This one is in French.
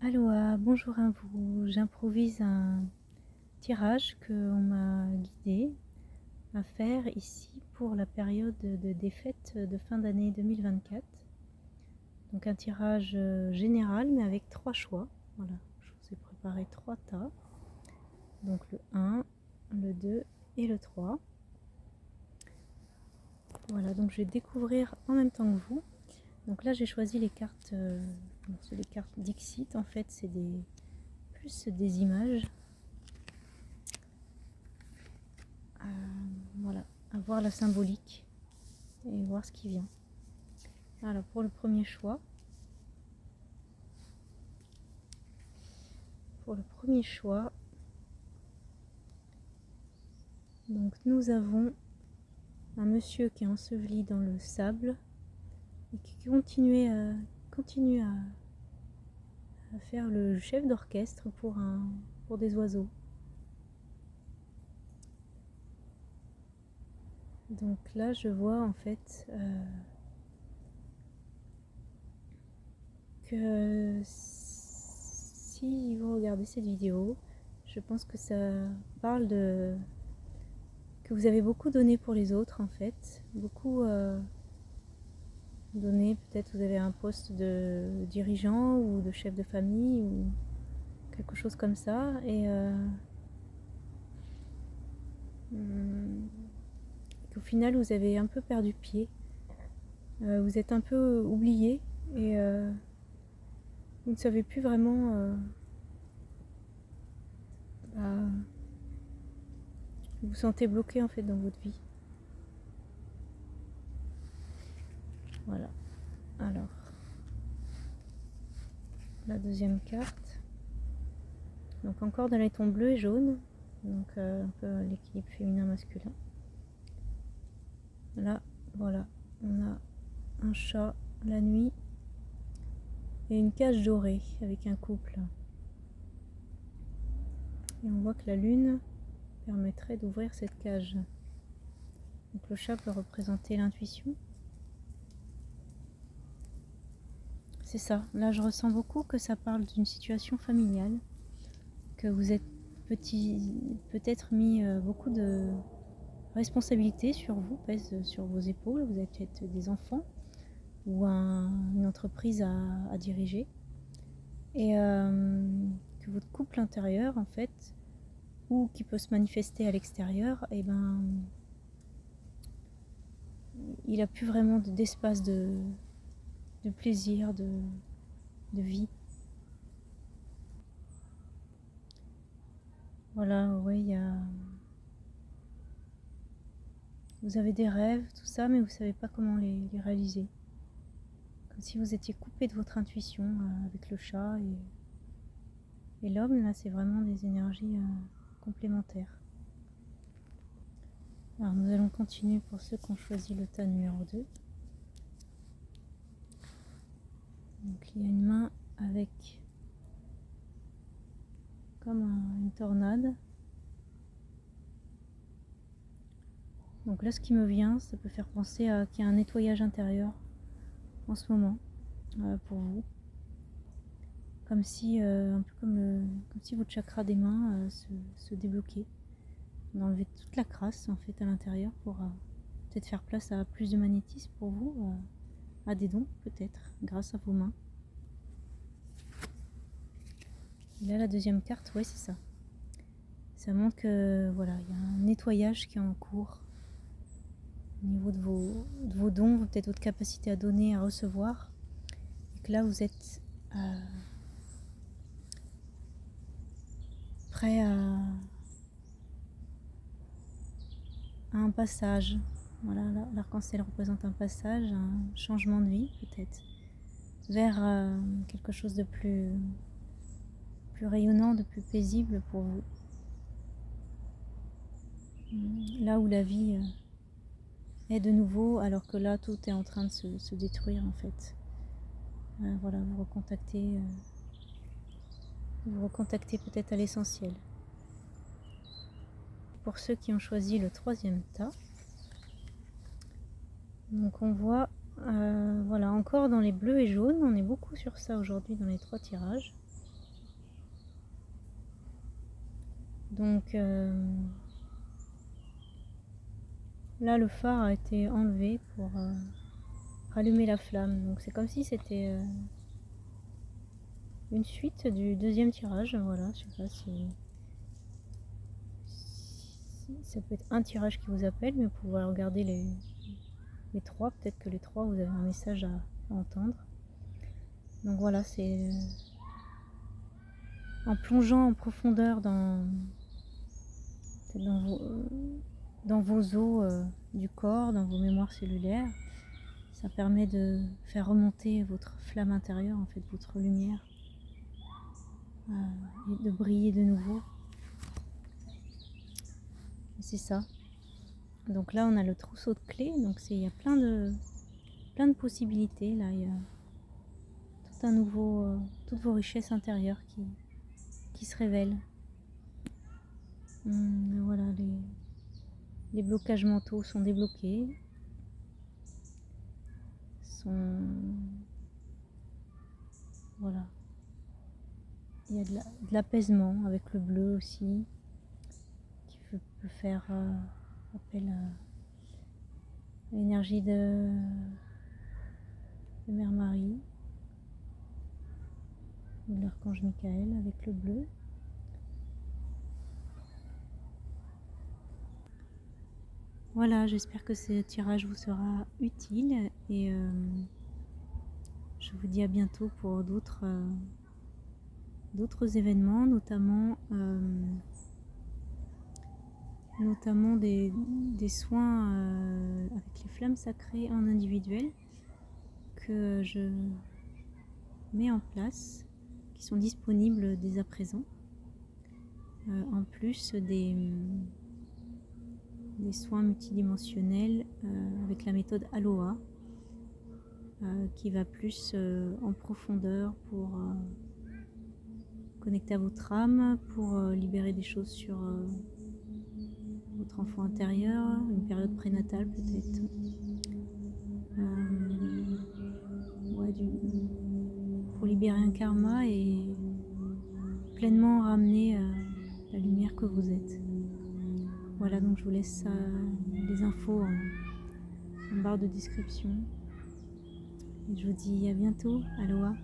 Bonjour à vous. J'improvise un tirage qu'on m'a guidé à faire ici pour la période des fêtes de fin d'année 2024. Donc un tirage général mais avec 3 choix. Voilà, je vous ai préparé 3 tas. Donc le 1, le 2 et le 3. Voilà, donc je vais découvrir en même temps que vous. Donc là j'ai choisi les cartes, c'est les cartes Dixit. En fait c'est plus des images. Voilà, à voir la symbolique et voir ce qui vient. Alors pour le premier choix, donc nous avons un monsieur qui est enseveli dans le sable et qui continue à faire le chef d'orchestre pour des oiseaux. Donc là je vois en fait que si vous regardez cette vidéo, je pense que ça parle de que vous avez beaucoup donné pour les autres en fait, beaucoup donné, peut-être vous avez un poste de dirigeant ou de chef de famille ou quelque chose comme ça et qu'au final vous avez un peu perdu pied, vous êtes un peu oublié et vous ne savez plus vraiment bah, vous vous sentez bloqué en fait dans votre vie. Voilà. Alors, la deuxième carte. Donc encore dans les tons bleus et jaunes. Donc un peu l'équilibre féminin-masculin. Là, voilà. On a un chat la nuit et une cage dorée avec un couple. Et on voit que la lune permettrait d'ouvrir cette cage. Donc le chat peut représenter l'intuition. C'est ça. Là, je ressens beaucoup que ça parle d'une situation familiale, que vous êtes peut-être mis beaucoup de responsabilités sur vous, pèse sur vos épaules. Vous avez peut-être des enfants ou une entreprise à diriger. Et que votre couple intérieur, en fait, ou qui peut se manifester à l'extérieur, et ben, il n'a plus vraiment d'espace de plaisir, de vie. Voilà, ouais, vous avez des rêves, tout ça, mais vous ne savez pas comment les réaliser. Comme si vous étiez coupé de votre intuition avec le chat et l'homme, là, c'est vraiment des énergies complémentaires. Alors, nous allons continuer pour ceux qui ont choisi le tas numéro 2. Donc, il y a une main avec comme une tornade. Donc là, ce qui me vient, ça peut faire penser à qu'il y a un nettoyage intérieur en ce moment pour vous. Comme si, un peu comme si votre chakra des mains se débloquait. D'enlever toute la crasse en fait à l'intérieur pour peut-être faire place à plus de magnétisme pour vous, à des dons peut-être, grâce à vos mains. Et là, la deuxième carte, ouais, c'est ça. Ça montre que voilà, il y a un nettoyage qui est en cours au niveau de vos dons, peut-être votre capacité à donner, à recevoir. Et que là, vous êtes prêt à un passage. Voilà, l'arc-en-ciel représente un passage, un changement de vie peut-être, vers quelque chose de plus rayonnant, de plus paisible pour vous. Là où la vie est de nouveau, alors que là tout est en train de se détruire en fait. Voilà, vous recontactez peut-être à l'essentiel. Pour ceux qui ont choisi le troisième tas, donc on voit, voilà, encore dans les bleus et jaunes, on est beaucoup sur ça aujourd'hui dans les 3 tirages. Donc là, le phare a été enlevé pour rallumer la flamme. Donc c'est comme si c'était une suite du deuxième tirage. Voilà, je sais pas si ça peut être un tirage qui vous appelle, mais vous pouvez regarder les trois. Peut-être que les trois, vous avez un message à entendre. Donc voilà, c'est en plongeant en profondeur dans vos os du corps, dans vos mémoires cellulaires, ça permet de faire remonter votre flamme intérieure, en fait, votre lumière, et de briller de nouveau. Et c'est ça. Donc là, on a le trousseau de clés. Donc il y a plein de possibilités. Là, il y a tout un nouveau, toutes vos richesses intérieures qui se révèlent. Voilà, les blocages mentaux sont débloqués. Voilà. Il y a de l'apaisement avec le bleu aussi, qui peut faire appel à l'énergie de Mère Marie, ou de l'archange Michael avec le bleu. Voilà, j'espère que ce tirage vous sera utile et je vous dis à bientôt pour d'autres événements, notamment des soins avec les flammes sacrées en individuel que je mets en place, qui sont disponibles dès à présent, en plus des soins multidimensionnels avec la méthode Aloha, qui va plus en profondeur pour connecter à votre âme, pour libérer des choses sur votre enfant intérieur, une période prénatale peut-être, pour libérer un karma et pleinement ramener la lumière que vous êtes. Voilà, donc je vous laisse les infos en barre de description. Et je vous dis à bientôt. Aloha.